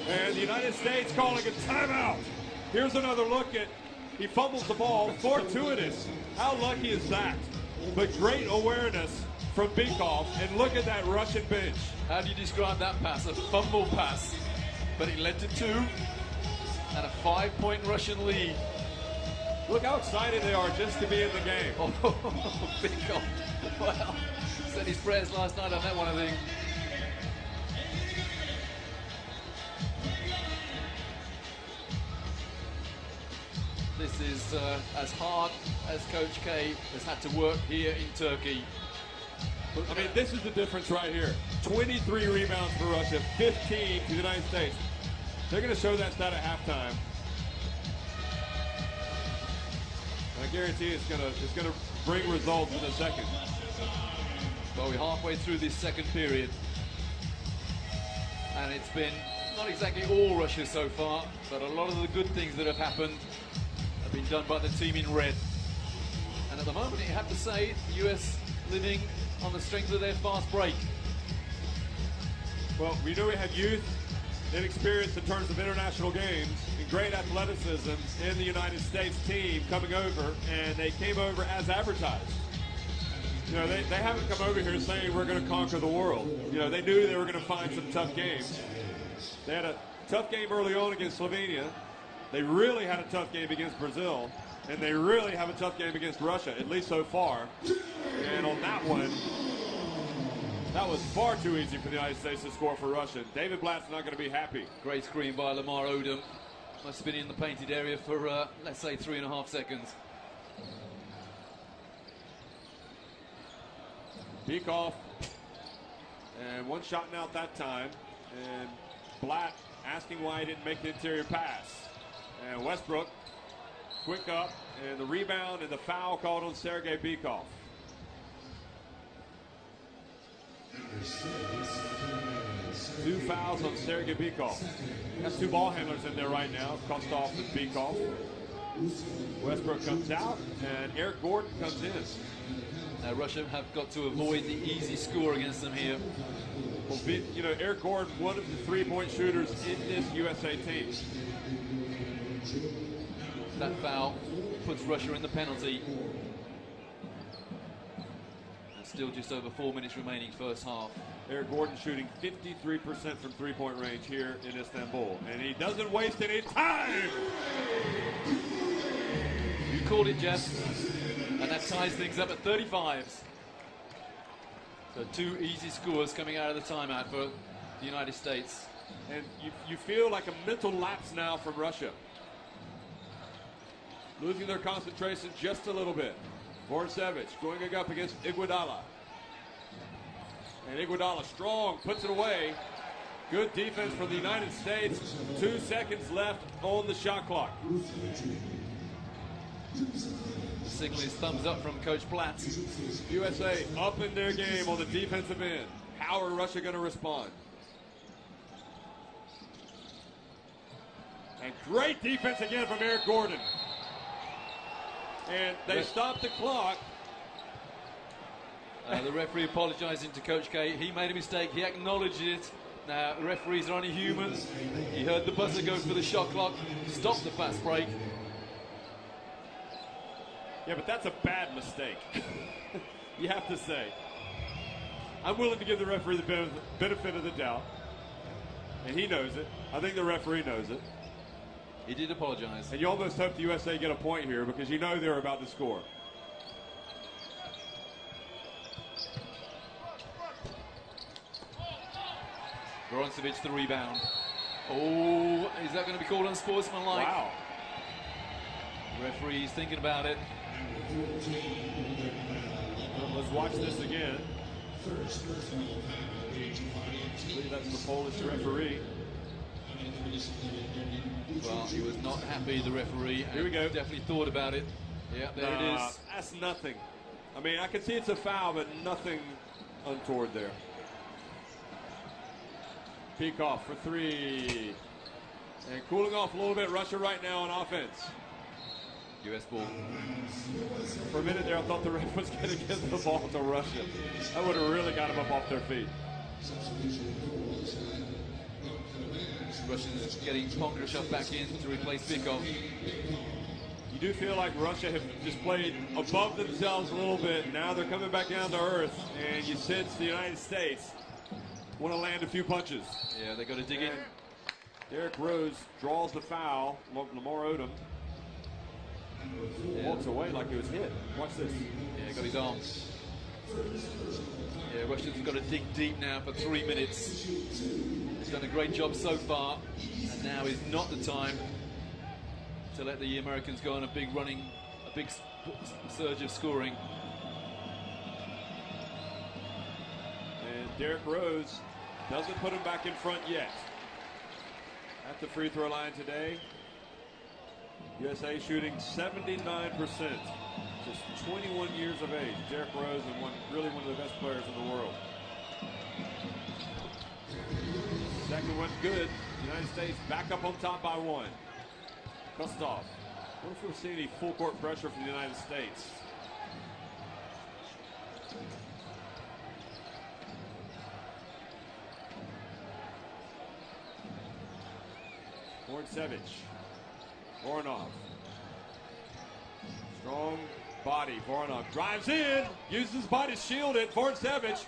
And the United States calling a timeout. Here's another look at, he fumbles the ball, fortuitous. How lucky is that? But great awareness from Bykov, and look at that Russian bench. How do you describe that pass? A fumble pass, but it led to 2, and a 5-point Russian lead. Look how excited they are just to be in the game. Oh, Bykov, well, said his prayers last night on that one, I think. This is as hard as Coach K has had to work here in Turkey. I mean, this is the difference right here. 23 rebounds for Russia, 15 to the United States. They're going to show that stat at halftime. I guarantee it's going to bring results in a second. Well, we're halfway through this second period, and it's been not exactly all Russia so far, but a lot of the good things that have happened have been done by the team in red. And at the moment, you have to say, the US living on the strength of their fast break. Well, we know we have youth and experience in terms of international games and great athleticism in the United States team coming over, and they came over as advertised. You know, they haven't come over here saying we're going to conquer the world. You know, they knew they were going to find some tough games. They had a tough game early on against Slovenia. They really had a tough game against Brazil, and they really have a tough game against Russia, at least so far. And on that one, that was far too easy for the United States to score for Russia. David Blatt's not going to be happy. Great screen by Lamar Odom. Must have been in the painted area for, let's say, 3.5 seconds. Bykov, and one shot and out that time. And Blatt asking why he didn't make the interior pass. And Westbrook, quick up, and the rebound and the foul called on Sergei Bykov. Two fouls on Sergei Bykov. That's 2 ball handlers in there right now, Kostov and Bykov. Westbrook comes out, and Eric Gordon comes in. Now Russia have got to avoid the easy score against them here. Well, you know, Eric Gordon, one of the 3-point shooters in this USA team. That foul puts Russia in the penalty. And still just over 4 minutes remaining first half. Eric Gordon shooting 53% from 3-point range here in Istanbul. And he doesn't waste any time! You called it, Jeff. And that ties things up at 35s. So 2 easy scores coming out of the timeout for the United States. And you feel like a mental lapse now from Russia. Losing their concentration just a little bit. Borusevich going up against Iguodala. And Iguodala strong, puts it away. Good defense from the United States. 2 seconds left on the shot clock. The signal is thumbs up from Coach Blatt. USA up in their game on the defensive end. How are Russia going to respond? And great defense again from Eric Gordon. And they stopped the clock. The referee apologizing to Coach K. He made a mistake. He acknowledged it. Now, the referees are only human. He heard the buzzer go for the shot clock. Stopped the fast break. Yeah, but that's a bad mistake. You have to say. I'm willing to give the referee the benefit of the doubt. And he knows it. I think the referee knows it. He did apologize. And you almost hope the USA get a point here because you know they're about to score. Gorancevic the rebound. Oh, is that going to be called unsportsmanlike? Wow. Referee's thinking about it. Well, let's watch this again. I believe that's the Polish referee. Well, he was not happy, the referee. Here we go. Definitely thought about it. Yeah, there it is. That's nothing. I mean, I can see it's a foul, but nothing untoward there. Bykov for 3. And cooling off a little bit, Russia right now on offense. US ball. For a minute there, I thought the ref was going to give the ball to Russia. That would have really got them up off their feet. Russians getting Pongrashov back in to replace Bikov. You do feel like Russia have just played above themselves a little bit. Now they're coming back down to earth, and you sense the United States want to land a few punches. Yeah, they got to dig in. Derrick Rose draws the foul. Lamar Odom walks away like he was hit. Watch this. Yeah, got his arm. Yeah, Russians have got to dig deep now for 3 minutes. He's done a great job so far, and now is not the time to let the Americans go on a big surge of scoring. And Derrick Rose doesn't put him back in front yet. At the free throw line today, USA shooting 79%. Just 21 years of age. Derrick Rose, and really one of the best players in the world. Second one's good. United States back up on top by 1. Kostov. What if we'll see any full court pressure from the United States? Vorncevic. Voronov. Strong body. Voronov drives in, uses his body to shield it. Vorncevic.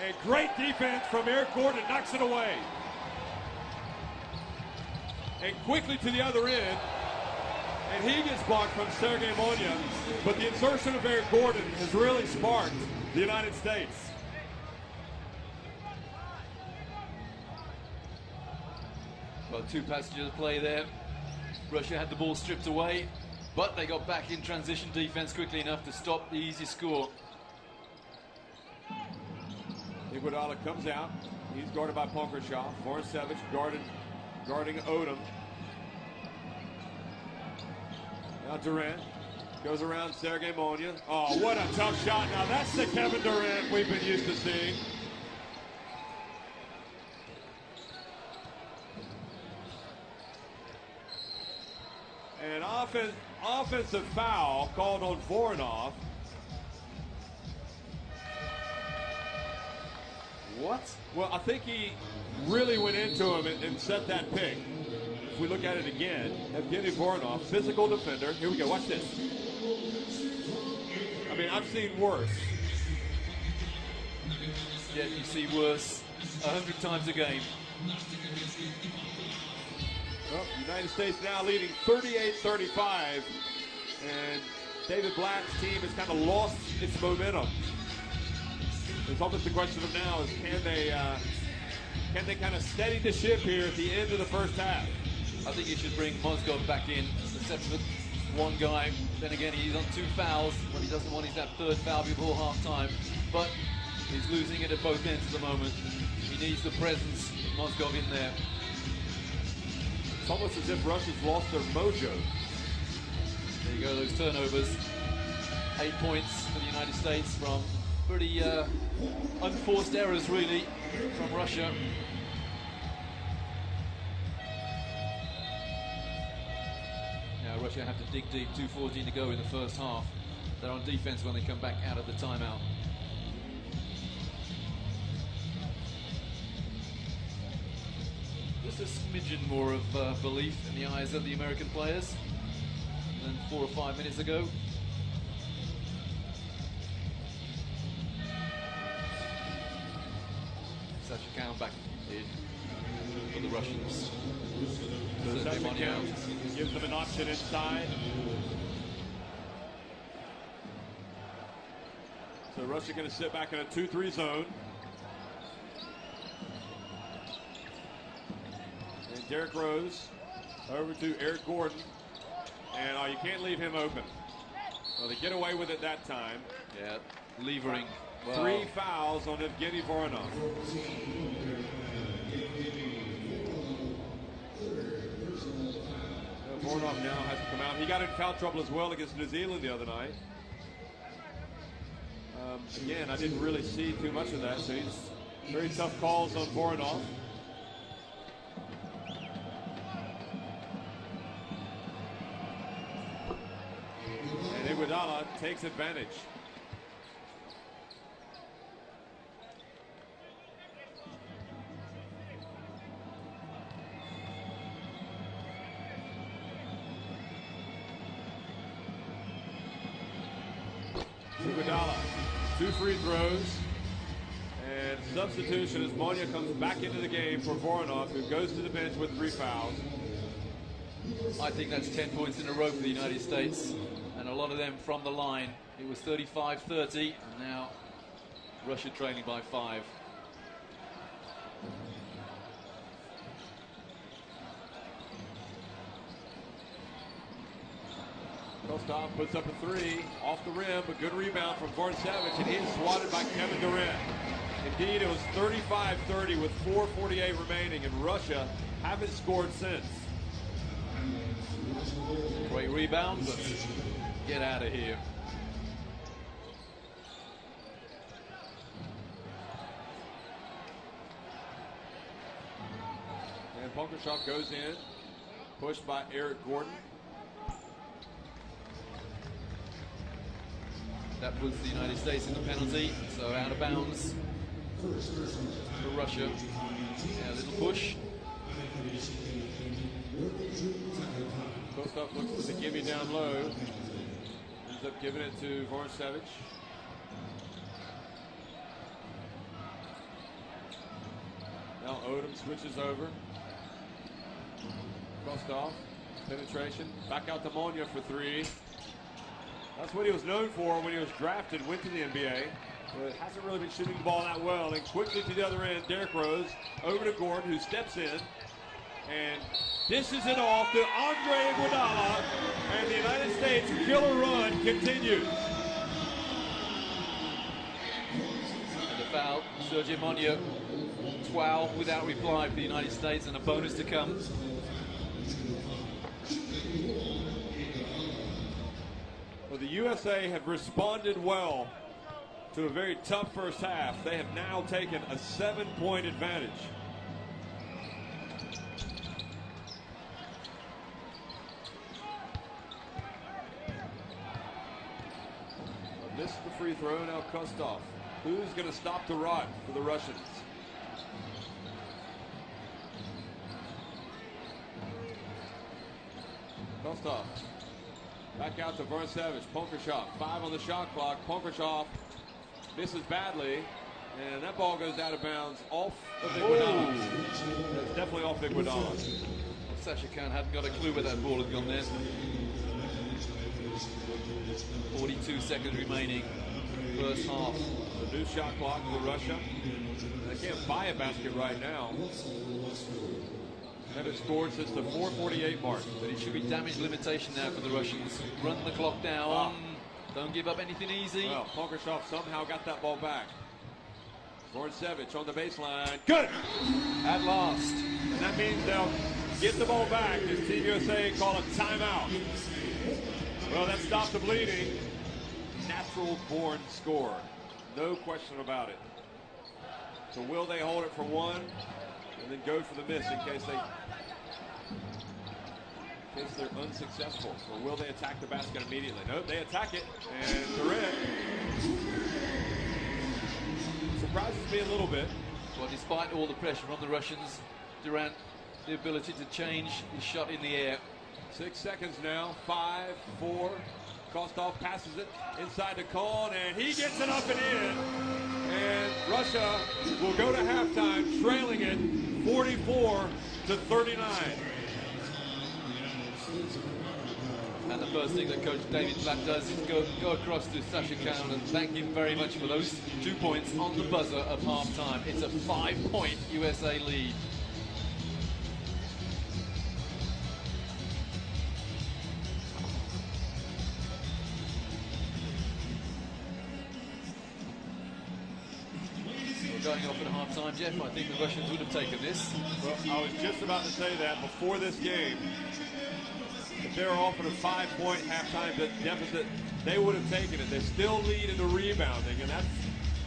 And great defense from Eric Gordon, knocks it away. And quickly to the other end. And he gets blocked from Sergei Monya. But the insertion of Eric Gordon has really sparked the United States. Well, 2 passages of play there. Russia had the ball stripped away, but they got back in transition defense quickly enough to stop the easy score. Iguodala comes out. He's guarded by Pongrashov. Vorncevic guarding Odom. Now Durant goes around Sergei Monya. Oh, what a tough shot. Now that's the Kevin Durant we've been used to seeing. An offensive foul called on Voronov. What? Well, I think he really went into him and set that pick. If we look at it again, Evgeny Voronov, physical defender. Here we go, watch this. I mean, I've seen worse. Yeah, you see worse 100 times a game. Well, United States now leading 38-35, and David Blatt's team has kind of lost its momentum. It's almost the question of now is can they kind of steady the ship here at the end of the first half? I think you should bring Mozgov back in, except for one guy. Then again, he's on 2 fouls. What he doesn't want is that 3rd foul before half-time. But he's losing it at both ends at the moment. He needs the presence of Mozgov in there. It's almost as if Russia's lost their mojo. There you go, those turnovers. 8 points for the United States from pretty unforced errors, really, from Russia. Now Russia have to dig deep, 2:14 to go in the first half. They're on defense when they come back out of the timeout. Just a smidgen more of belief in the eyes of the American players than 4 or 5 minutes ago. Such a comeback in for the Russians. So Sasha gives them an option inside. So Russia going to sit back in a 2-3 zone. And Derrick Rose over to Eric Gordon. And you can't leave him open. Well, they get away with it that time. Yeah, levering. Wow. 3 fouls on Evgeny Voronov. Voronov now has to come out. He got in foul trouble as well against New Zealand the other night. Again, I didn't really see too much of that, so he's very tough calls on Voronov. And Iguodala takes advantage. Iguodala. 2 free throws. And substitution as Monya comes back into the game for Voronov, who goes to the bench with 3 fouls. I think that's 10 points in a row for the United States, and a lot of them from the line. It was 35-30, and now Russia trailing by 5. Kostov puts up a 3 off the rim, a good rebound from Vorcevic, and he's swatted by Kevin Durant. Indeed, it was 35-30 with 4:48 remaining, and Russia haven't scored since. Great rebound, but get out of here. And Punkershov goes in, pushed by Eric Gordon. That puts the United States in the penalty, so out of bounds for Russia. Yeah, a little push. Kostov looks for the gimme down low. Ends up giving it to Vorcevic. Now Odom switches over. Kostov, penetration, back out to Monya for 3. That's what he was known for when he was drafted, went to the NBA. But hasn't really been shooting the ball that well. And quickly to the other end, Derrick Rose over to Gordon, who steps in and dishes it off to Andre Iguodala, and the United States killer run continues. And the foul, Sergio Monya, 12 without reply for the United States, and a bonus to come. Well, the USA have responded well to a very tough first half. They have now taken a 7-point advantage. Missed the free throw, now Kostov. Who's going to stop the rot for the Russians? Kostov. Back out to Vorcevic. Punkershov, 5 on the shot clock. Punkershov misses badly, and that ball goes out of bounds off of Iguodala. That's definitely off Iguodala. Sasha Khan hadn't got a clue where that ball had gone there. 42 seconds remaining, first half. The new shot clock for Russia. They can't buy a basket right now. Haven't scored since the 4:48 mark. But it should be damage limitation now for the Russians. Run the clock down. Don't give up anything easy. Well, Punkershov somehow got that ball back. Vorcevic on the baseline. Good! At last. And that means they'll get the ball back as Team USA call a timeout. Well, that stopped the bleeding. Natural-born score. No question about it. So will they hold it for 1 and then go for the miss in case they're unsuccessful? Or will they attack the basket immediately? Nope, they attack it, and Durant surprises me a little bit. Well, despite all the pressure on the Russians, Durant, the ability to change his shot in the air. 6 seconds now, 5, 4. Kostov passes it inside to Kohn, and he gets it up and in. And Russia will go to halftime trailing it 44-39. And the first thing that Coach David Platt does is go across to Sasha Khan and thank him very much for those 2 points on the buzzer of halftime. It's a 5-point USA lead. Going off at halftime, Jeff, I think the Russians would have taken this. Well, I was just about to say that before this game. If they were offered a 5-point halftime deficit, they would have taken it. They still lead in the rebounding, and that's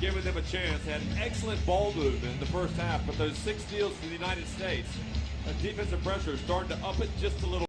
giving them a chance. They had excellent ball movement in the first half, but those 6 steals for the United States, defensive pressure is starting to up it just a little.